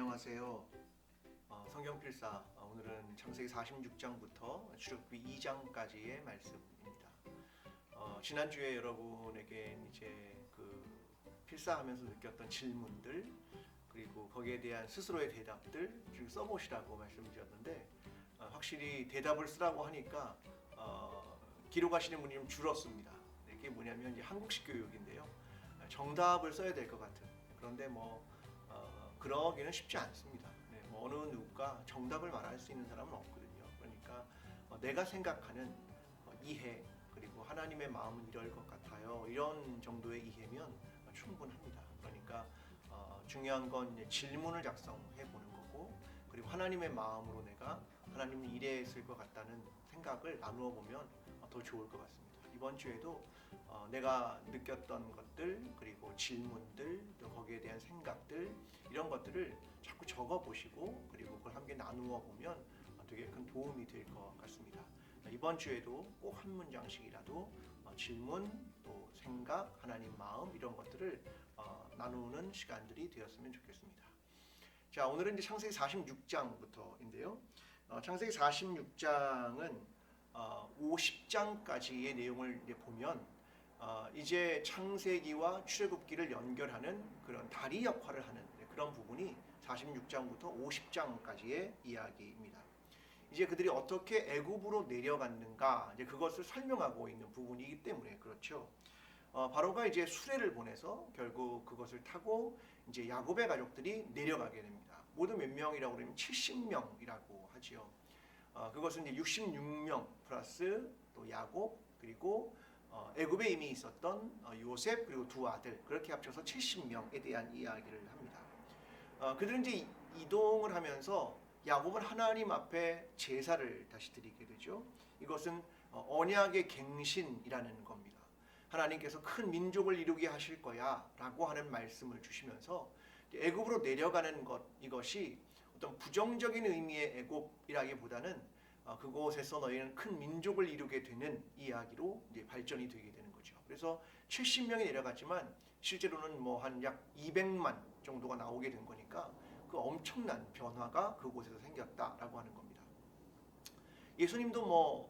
안녕하세요. 성경필사 오늘은 창세기 46장부터 출애굽기 2장까지의 말씀입니다. 지난주에 여러분에게 이제 그 필사하면서 느꼈던 질문들 그리고 거기에 대한 스스로의 대답들 쭉 써보시라고 말씀드렸는데 확실히 대답을 쓰라고 하니까 기록하시는 분이 좀 줄었습니다. 이게 뭐냐면 이제 한국식 교육인데요. 정답을 써야 될 것 같은 그런데 그러기는 쉽지 않습니다. 어느 누가 정답을 말할 수 있는 사람은 없거든요. 그러니까 내가 생각하는 이해 그리고 하나님의 마음은 이럴 것 같아요. 이런 정도의 이해면 충분합니다. 그러니까 중요한 건 이제 질문을 작성해 보는 거고 그리고 하나님의 마음으로 내가 하나님은 이랬을 것 같다는 생각을 나누어 보면 더 좋을 것 같습니다. 이번 주에도 내가 느꼈던 것들 그리고 질문들 또 거기에 대한 생각들 이런 것들을 자꾸 적어 보시고 그리고 그걸 함께 나누어 보면 되게 큰 도움이 될 것 같습니다. 이번 주에도 꼭 한 문장씩이라도 질문 또 생각 하나님 마음 이런 것들을 나누는 시간들이 되었으면 좋겠습니다. 자, 오늘은 이제 창세기 46장부터인데요. 창세기 46장은 50장까지의 내용을 이제 보면 이제 창세기와 출애굽기를 연결하는 그런 다리 역할을 하는 그런 부분이 46장부터 50장까지의 이야기입니다. 이제 그들이 어떻게 애굽으로 내려갔는가 이제 그것을 설명하고 있는 부분이기 때문에 그렇죠. 바로가 이제 수레를 보내서 결국 그것을 타고 이제 야곱의 가족들이 내려가게 됩니다. 모두 몇 명이라고 그러면 70명이라고 하지요. 그것은 이제 66명 플러스 또 야곱 그리고 애굽에 이미 있었던 요셉 그리고 두 아들 그렇게 합쳐서 70명에 대한 이야기를 합니다. 그들은 이제 이동을 하면서 야곱은 하나님 앞에 제사를 다시 드리게 되죠. 이것은 언약의 갱신이라는 겁니다. 하나님께서 큰 민족을 이루게 하실 거야 라고 하는 말씀을 주시면서 애굽으로 내려가는 것 이것이 어떤 부정적인 의미의 애굽이라기보다는 그곳에서 너희는 큰 민족을 이루게 되는 이야기로 이제 발전이 되게 되는 거죠. 그래서 70명이 내려갔지만 실제로는 한 약 200만 정도가 나오게 된 거니까 그 엄청난 변화가 그곳에서 생겼다라고 하는 겁니다. 예수님도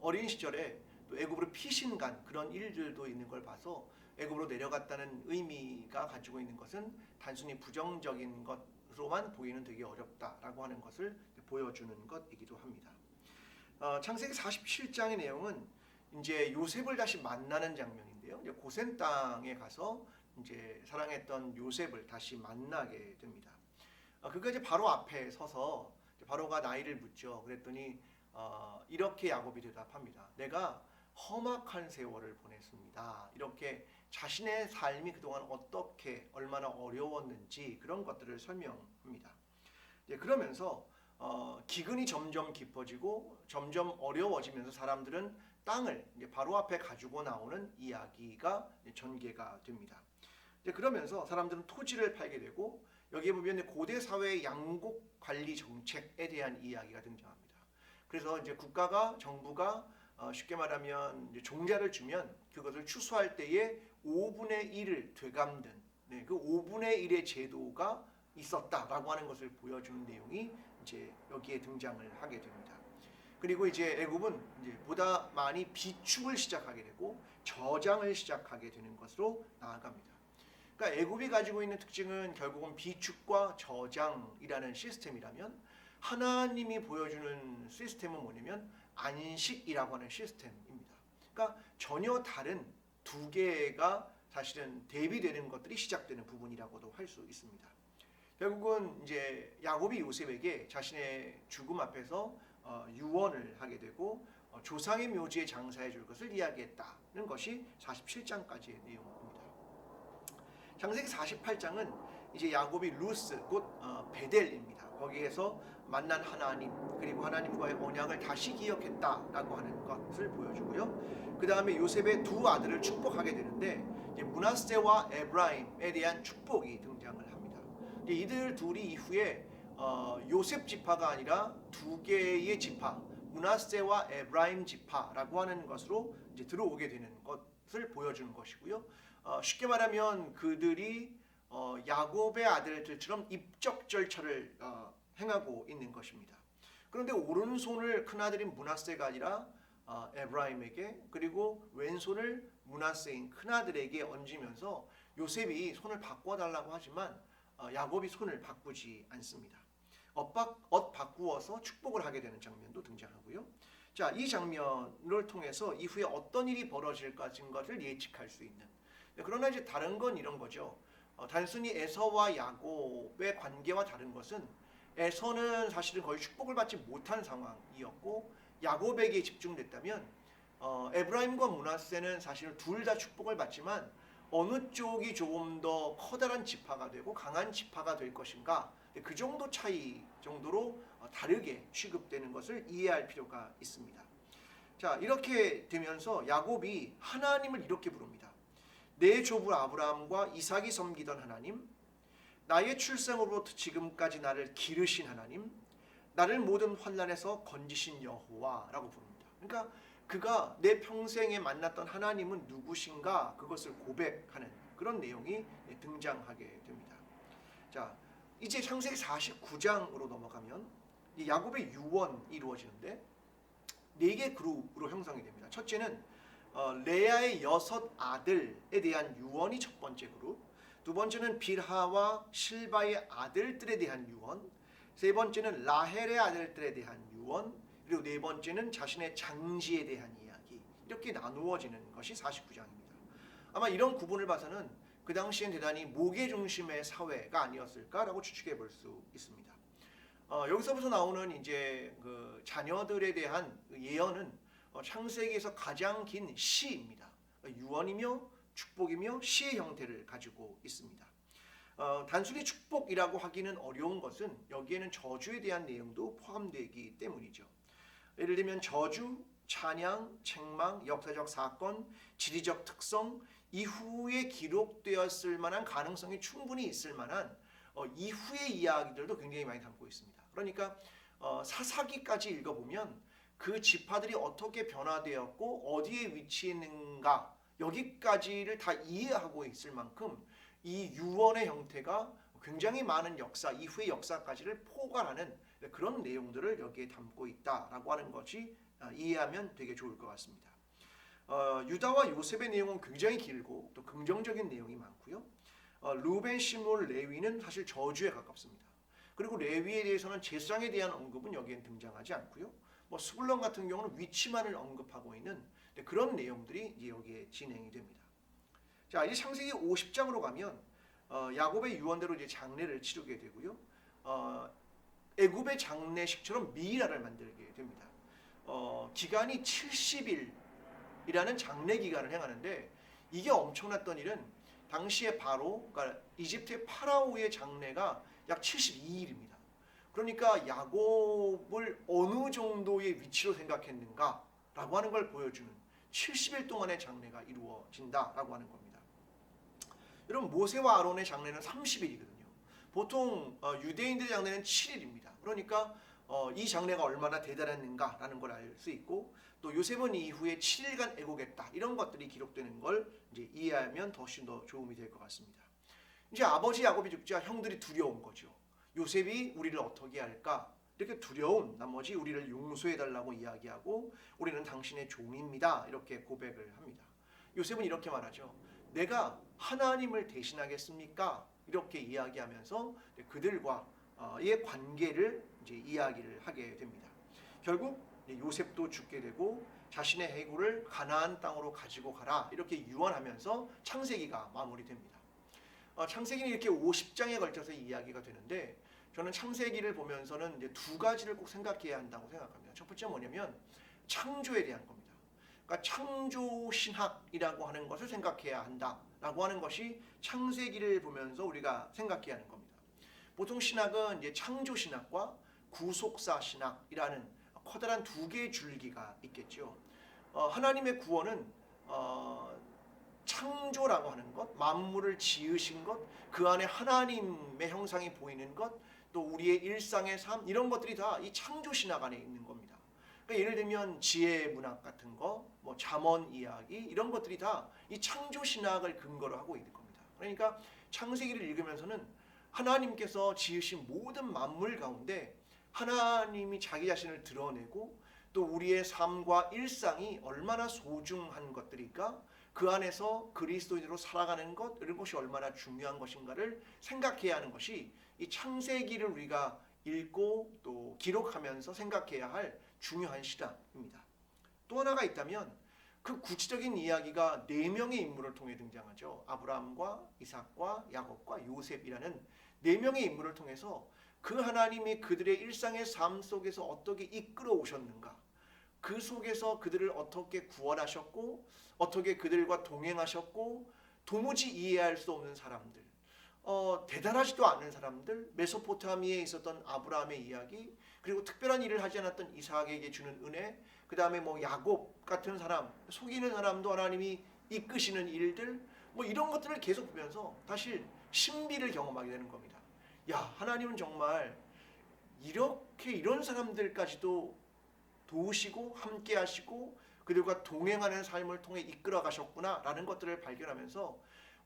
어린 시절에 또 애굽으로 피신간 그런 일들도 있는 걸 봐서 애굽으로 내려갔다는 의미가 가지고 있는 것은 단순히 부정적인 것으로만 보이는 되게 어렵다라고 하는 것을 보여주는 것이기도 합니다. 창세기 47장의 내용은 이제 요셉을 다시 만나는 장면인데요. 이제 고센 땅에 가서 이제 사랑했던 요셉을 다시 만나게 됩니다. 그가 이제 바로 앞에 서서 바로가 나이를 묻죠. 그랬더니 이렇게 야곱이 대답합니다. 내가 험악한 세월을 보냈습니다. 이렇게 자신의 삶이 그동안 어떻게 얼마나 어려웠는지 그런 것들을 설명합니다. 그러면서 기근이 점점 깊어지고 점점 어려워지면서 사람들은 땅을 이제 바로 앞에 가지고 나오는 이야기가 전개가 됩니다. 그러면서 사람들은 토지를 팔게 되고 여기에 보면 고대 사회의 양곡 관리 정책에 대한 이야기가 등장합니다. 그래서 이제 국가가 정부가 쉽게 말하면 이제 종자를 주면 그것을 추수할 때에 5분의 1을 되감는 그 5분의 1의 제도가 있었다라고 하는 것을 보여주는 내용이 이제 여기에 등장을 하게 됩니다. 그리고 이제 애굽은 이제 보다 많이 비축을 시작하게 되고 저장을 시작하게 되는 것으로 나아갑니다. 그러니까 애굽이 가지고 있는 특징은 결국은 비축과 저장이라는 시스템이라면 하나님이 보여주는 시스템은 뭐냐면 안식이라고 하는 시스템입니다. 그러니까 전혀 다른 두 개가 사실은 대비되는 것들이 시작되는 부분이라고도 할 수 있습니다. 결국은 이제 야곱이 요셉에게 자신의 죽음 앞에서 유언을 하게 되고 조상의 묘지에 장사해 줄 것을 이야기했다는 것이 47장까지의 내용입니다. 창세기 48장은 이제 야곱이 루스 곧 베델입니다. 거기에서 만난 하나님 그리고 하나님과의 언약을 다시 기억했다라고 하는 것을 보여주고요. 그 다음에 요셉의 두 아들을 축복하게 되는데 이제 므낫세와 에브라임에 대한 축복이 등장을 합니다. 이들 둘이 이후에 요셉 지파가 아니라 두 개의 지파 므낫세와 에브라임 지파라고 하는 것으로 이제 들어오게 되는 것을 보여주는 것이고요. 쉽게 말하면 그들이 야곱의 아들들처럼 입적 절차를 행하고 있는 것입니다. 그런데 오른손을 큰아들인 므낫세가 아니라 에브라임에게, 그리고 왼손을 므낫세인 큰아들에게 얹으면서 요셉이 손을 바꿔달라고 하지만 야곱이 손을 바꾸지 않습니다. 엇 바꾸어서 축복을 하게 되는 장면도 등장하고요. 자, 이 장면을 통해서 이후에 어떤 일이 벌어질 것을 예측할 수 있는. 그러나 이제 다른 건 이런 거죠. 단순히 에서와 야곱의 관계와 다른 것은 에서는 사실은 거의 축복을 받지 못한 상황이었고 야곱에게 집중됐다면 에브라임과 므낫세는 사실은 둘 다 축복을 받지만 어느 쪽이 조금 더 커다란 지파가 되고 강한 지파가 될 것인가, 그 정도 차이 정도로 다르게 취급되는 것을 이해할 필요가 있습니다. 자, 이렇게 되면서 야곱이 하나님을 이렇게 부릅니다. 내 조부 아브라함과 이삭이 섬기던 하나님, 나의 출생으로부터 지금까지 나를 기르신 하나님, 나를 모든 환난에서 건지신 여호와라고 부릅니다. 그러니까 그가 내 평생에 만났던 하나님은 누구신가, 그것을 고백하는 그런 내용이 등장하게 됩니다. 자, 이제 창세기 49장으로 넘어가면 야곱의 유언이 이루어지는데 4개 그룹으로 형성이 됩니다. 첫째는 레아의 6 아들에 대한 유언이 첫 번째 그룹, 두 번째는 빌하와 실바의 아들들에 대한 유언, 세 번째는 라헬의 아들들에 대한 유언, 그리고 네 번째는 자신의 장지에 대한 이야기. 이렇게 나누어지는 것이 49장입니다. 아마 이런 구분을 봐서는 그 당시엔 대단히 모계 중심의 사회가 아니었을까라고 추측해 볼 수 있습니다. 여기서부터 나오는 이제 그 자녀들에 대한 예언은 창세기에서 가장 긴 시입니다. 유언이며 축복이며 시의 형태를 가지고 있습니다. 단순히 축복이라고 하기는 어려운 것은 여기에는 저주에 대한 내용도 포함되기 때문이죠. 예를 들면 저주, 찬양, 책망, 역사적 사건, 지리적 특성, 이후에 기록되었을 만한 가능성이 충분히 있을 만한 이후의 이야기들도 굉장히 많이 담고 있습니다. 그러니까 사사기까지 읽어보면 그 지파들이 어떻게 변화되었고 어디에 위치해 있는가, 여기까지를 다 이해하고 있을 만큼 이 유언의 형태가 굉장히 많은 역사, 이후의 역사까지를 포괄하는 그런 내용들을 여기에 담고 있다라고 하는 것이 이해하면 되게 좋을 것 같습니다. 유다와 요셉의 내용은 굉장히 길고 또 긍정적인 내용이 많고요. 루벤, 시므온, 레위는 사실 저주에 가깝습니다. 그리고 레위에 대해서는 제사장에 대한 언급은 여기엔 등장하지 않고요. 스불론 같은 경우는 위치만을 언급하고 있는 그런 내용들이 이제 여기에 진행이 됩니다. 자, 이제 창세기 50장으로 가면 야곱의 유언대로 이제 장례를 치르게 되고요. 애굽의 장례식처럼 미이라를 만들게 됩니다. 기간이 70일이라는 장례 기간을 행하는데 이게 엄청났던 일은 당시에 바로 그러니까 이집트의 파라오의 장례가 약 72일입니다. 그러니까 야곱을 어느 정도의 위치로 생각했는가라고 하는 걸 보여주는 70일 동안의 장례가 이루어진다라고 하는 겁니다. 여러분, 모세와 아론의 장례는 30일이거든요. 보통 유대인들의 장례는 7일입니다. 그러니까 이 장례가 얼마나 대단했는가라는 걸 알 수 있고, 또 요셉은 이후에 7일간 애곡했다, 이런 것들이 기록되는 걸 이제 이해하면 훨씬 더 도움이 될 것 같습니다. 이제 아버지 야곱이 죽자 형들이 두려운 거죠. 요셉이 우리를 어떻게 할까? 이렇게 두려운 나머지 우리를 용서해달라고 이야기하고 우리는 당신의 종입니다, 이렇게 고백을 합니다. 요셉은 이렇게 말하죠. 내가 하나님을 대신하겠습니까? 이렇게 이야기하면서 그들과의 관계를 이제 이야기를 하게 됩니다. 결국 요셉도 죽게 되고 자신의 해골을 가나안 땅으로 가지고 가라, 이렇게 유언하면서 창세기가 마무리됩니다. 창세기는 이렇게 50장에 걸쳐서 이야기가 되는데 저는 창세기를 보면서는 이제 2가지를 꼭 생각해야 한다고 생각합니다. 첫 번째 뭐냐면 창조에 대한 겁니다. 그러니까 창조 신학이라고 하는 것을 생각해야 한다라고 하는 것이 창세기를 보면서 우리가 생각해야 하는 겁니다. 보통 신학은 이제 창조 신학과 구속사 신학이라는 커다란 2개의 줄기가 있겠죠. 하나님의 구원은 창조라고 하는 것, 만물을 지으신 것, 그 안에 하나님의 형상이 보이는 것, 또 우리의 일상의 삶, 이런 것들이 다 이 창조 신학 안에 있는 겁니다. 그러니까 예를 들면 지혜 문학 같은 거, 잠언 이야기, 이런 것들이 다 이 창조 신학을 근거로 하고 있는 겁니다. 그러니까 창세기를 읽으면서는 하나님께서 지으신 모든 만물 가운데 하나님이 자기 자신을 드러내고 또 우리의 삶과 일상이 얼마나 소중한 것들일까, 그 안에서 그리스도인으로 살아가는 것, 이런 것이 얼마나 중요한 것인가를 생각해야 하는 것이 이 창세기를 우리가 읽고 또 기록하면서 생각해야 할 중요한 시간입니다. 또 하나가 있다면 그 구체적인 이야기가 4명의 인물을 통해 등장하죠. 아브라함과 이삭과 야곱과 요셉이라는 4명의 인물을 통해서 그 하나님이 그들의 일상의 삶 속에서 어떻게 이끌어 오셨는가, 그 속에서 그들을 어떻게 구원하셨고 어떻게 그들과 동행하셨고, 도무지 이해할 수 없는 사람들, 대단하지도 않은 사람들, 메소포타미아에 있었던 아브라함의 이야기, 그리고 특별한 일을 하지 않았던 이삭에게 주는 은혜, 그 다음에 뭐 야곱 같은 사람, 속이는 사람도 하나님이 이끄시는 일들, 뭐 이런 것들을 계속 보면서 사실 신비를 경험하게 되는 겁니다. 야, 하나님은 정말 이렇게 이런 사람들까지도 도우시고 함께 하시고 그들과 동행하는 삶을 통해 이끌어 가셨구나라는 것들을 발견하면서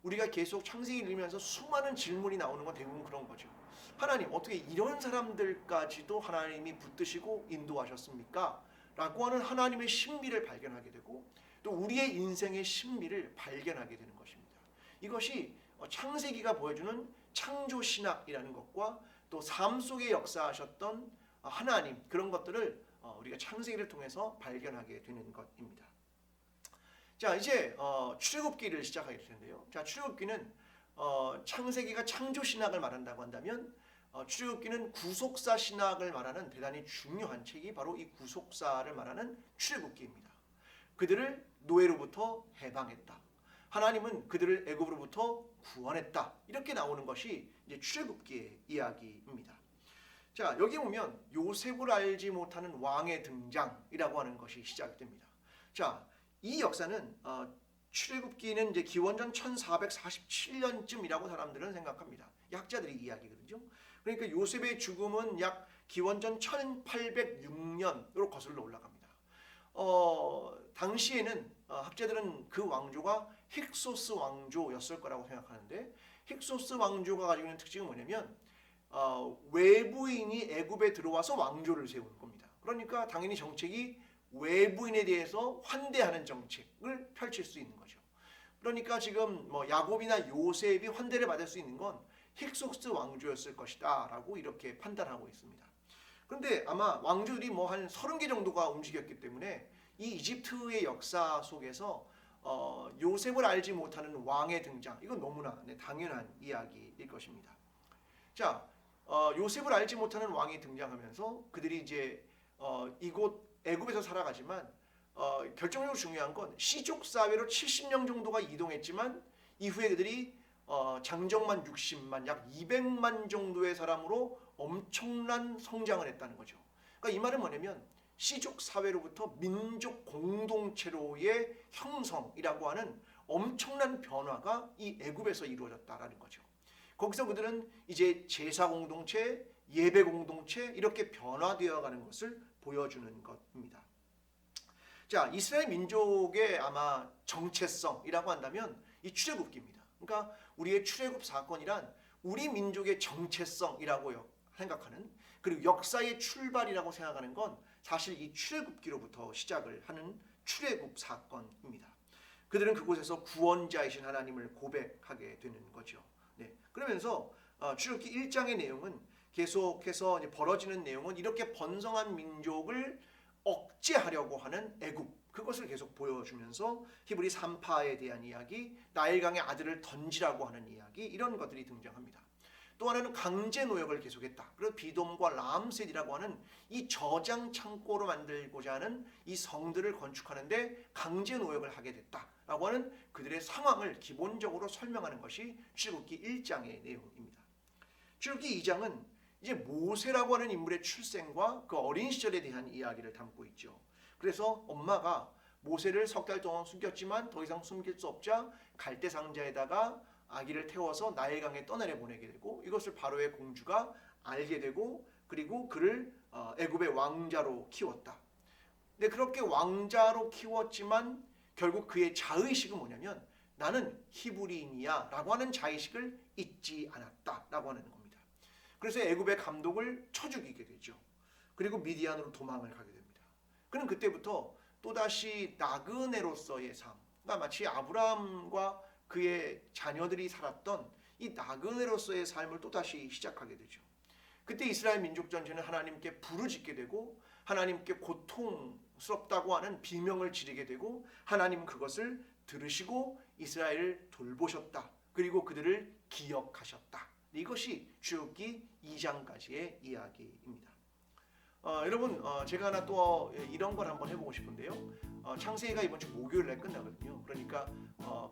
우리가 계속 창세기를 읽으면서 수많은 질문이 나오는 건 대부분 그런 거죠. 하나님, 어떻게 이런 사람들까지도 하나님이 붙드시고 인도하셨습니까? 라고 하는 하나님의 신비를 발견하게 되고 또 우리의 인생의 신비를 발견하게 되는 것입니다. 이것이 창세기가 보여주는 창조신학이라는 것과 또 삶 속에 역사하셨던 하나님, 그런 것들을 우리가 창세기를 통해서 발견하게 되는 것입니다. 자, 이제 출애굽기를 시작하게 될 텐데요. 자, 출애굽기는 창세기가 창조 신학을 말한다고 한다면 출애굽기는 구속사 신학을 말하는 대단히 중요한 책이 바로 이 구속사를 말하는 출애굽기입니다. 그들을 노예로부터 해방했다. 하나님은 그들을 애굽으로부터 구원했다. 이렇게 나오는 것이 이제 출애굽기의 이야기입니다. 자, 여기 보면 요셉을 알지 못하는 왕의 등장이라고 하는 것이 시작됩니다. 자, 이 역사는 출애굽기는 이제 기원전 1447년쯤이라고 사람들은 생각합니다. 학자들의 이야기거든요. 그러니까 요셉의 죽음은 약 기원전 1806년으로 거슬러 올라갑니다. 당시에는 학자들은 그 왕조가 힉소스 왕조였을 거라고 생각하는데, 힉소스 왕조가 가지고 있는 특징은 뭐냐면 외부인이 애굽에 들어와서 왕조를 세우는 겁니다. 그러니까 당연히 정책이 외부인에 대해서 환대하는 정책을 펼칠 수 있는 거죠. 그러니까 지금 뭐 야곱이나 요셉이 환대를 받을 수 있는 건 힉소스 왕조였을 것이다 라고 이렇게 판단하고 있습니다. 그런데 아마 왕조들이 뭐 한 30개 정도가 움직였기 때문에 이 이집트의 역사 속에서 요셉을 알지 못하는 왕의 등장, 이건 너무나 당연한 이야기일 것입니다. 자, 요셉을 알지 못하는 왕이 등장하면서 그들이 이제 이곳 애굽에서 살아가지만 결정적으로 중요한 건 시족 사회로 70명 정도가 이동했지만 이후에 그들이 장정만 60만, 약 200만 정도의 사람으로 엄청난 성장을 했다는 거죠. 그러니까 이 말은 뭐냐면 시족 사회로부터 민족 공동체로의 형성이라고 하는 엄청난 변화가 이 애굽에서 이루어졌다라는 거죠. 거기서 그들은 이제 제사 공동체, 예배 공동체 이렇게 변화되어가는 것을 보여주는 것입니다. 자, 이스라엘 민족의 아마 정체성이라고 한다면 이 출애굽기입니다. 그러니까 우리의 출애굽 사건이란 우리 민족의 정체성이라고 생각하는, 그리고 역사의 출발이라고 생각하는 건 사실 이 출애굽기로부터 시작을 하는 출애굽 사건입니다. 그들은 그곳에서 구원자이신 하나님을 고백하게 되는 거죠. 네, 그러면서 출애굽기 1장의 내용은 계속해서 이제 벌어지는 내용은 이렇게 번성한 민족을 억제하려고 하는 애굽, 그것을 계속 보여주면서 히브리 산파에 대한 이야기, 나일강의 아들을 던지라고 하는 이야기, 이런 것들이 등장합니다. 또 하나는 강제 노역을 계속했다. 그래서 비돔과 람셋이라고 하는 이 저장 창고로 만들고자 하는 이 성들을 건축하는데 강제 노역을 하게 됐다라고 하는 그들의 상황을 기본적으로 설명하는 것이 출애굽기 1장의 내용입니다. 출애굽기 2장은 이제 모세라고 하는 인물의 출생과 그 어린 시절에 대한 이야기를 담고 있죠. 그래서 엄마가 모세를 석 달 동안 숨겼지만 더 이상 숨길 수 없자 갈대 상자에다가 아기를 태워서 나일강에 떠내려 보내게 되고, 이것을 바로의 공주가 알게 되고 그리고 그를 애굽의 왕자로 키웠다. 근데 그렇게 왕자로 키웠지만 결국 그의 자의식은 뭐냐면 나는 히브리인이야 라고 하는 자의식을 잊지 않았다라고 하는 겁니다. 그래서 애굽의 감독을 쳐 죽이게 되죠. 그리고 미디안으로 도망을 가게 됩니다. 그는 그때부터 또다시 나그네로서의 삶, 그러니까 마치 아브라함과 그의 자녀들이 살았던 이 나그네로서의 삶을 또다시 시작하게 되죠. 그때 이스라엘 민족 전체는 하나님께 부르짖게 되고 하나님께 고통스럽다고 하는 비명을 지르게 되고 하나님은 그것을 들으시고 이스라엘을 돌보셨다. 그리고 그들을 기억하셨다. 이것이 출애굽기 2장까지의 이야기입니다. 여러분 제가 하나 또 이런 걸 한번 해보고 싶은데요. 창세기가 이번 주 목요일날 끝나거든요. 그러니까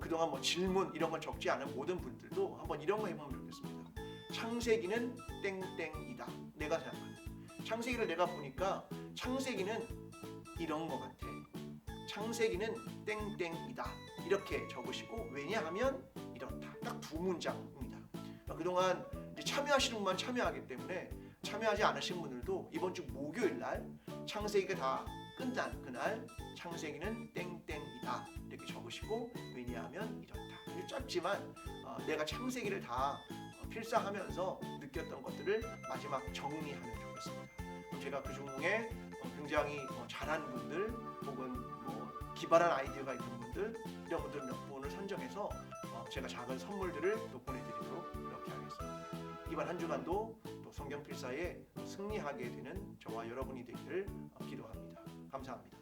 그동안 뭐 질문 이런 걸 적지 않은 모든 분들도 한번 이런 거 해보면 좋겠습니다. 창세기는 땡땡이다. 내가 생각하는 창세기를 내가 보니까 창세기는 이런 것 같아. 창세기는 땡땡이다. 이렇게 적으시고 왜냐하면 이렇다. 딱 두 문장입니다. 그동안 이제 참여하시는 분만 참여하기 때문에 참여하지 않으신 분들도 이번 주 목요일날 창세기가 다 끝난 그날 창세기는 땡땡이다 이렇게 적으시고 왜냐하면 이렇다. 짧지만 내가 창세기를 다 필사하면서 느꼈던 것들을 마지막 정리하면 좋겠습니다. 제가 그 중에 굉장히 잘한 분들 혹은 뭐 기발한 아이디어가 있는 분들 이런 분들 몇 분을 선정해서 제가 작은 선물들을 또 보내드리도록 그렇게 하겠습니다. 이번 한 주간도 또 성경 필사에 승리하게 되는 저와 여러분이 되기를 기도합니다. 감사합니다.